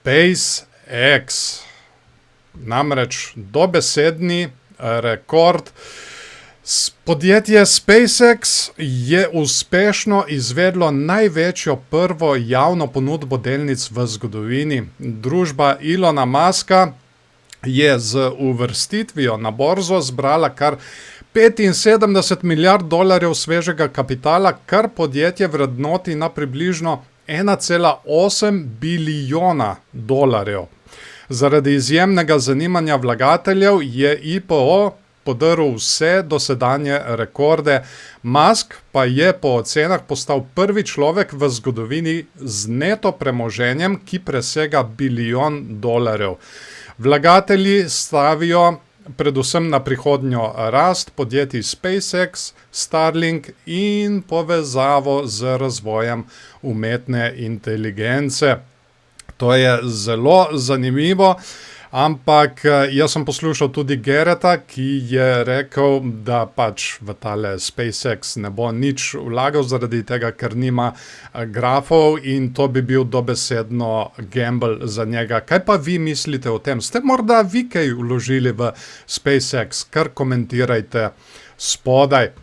SpaceX. Namreč dobesedni rekord. Podjetje SpaceX je uspešno izvedlo največjo prvo javno ponudbo delnic v zgodovini. Družba Elona Muska je z uvrstitvijo na borzo zbrala kar 75 milijard dolarjev svežega kapitala, kar podjetje vrednoti na približno 1,8 bilijona dolarjev. Zaradi izjemnega zanimanja vlagateljev je IPO podrl vse dosedanje rekorde. Musk pa je po ocenah postal prvi človek v zgodovini z neto premoženjem, ki presega bilijon dolarjev. Vlagatelji stavijo predvsem na prihodnjo rast podjetij SpaceX, Starlink in povezavo z razvojem umetne inteligence. To je zelo zanimivo, ampak jaz sem poslušal tudi Garretta, ki je rekel, da pač v tale SpaceX ne bo nič vlagal zaradi tega, ker nima grafov in to bi bil dobesedno gamble za njega. Kaj pa vi mislite o tem? Ste morda vi kaj vložili v SpaceX? Kar komentirajte spodaj.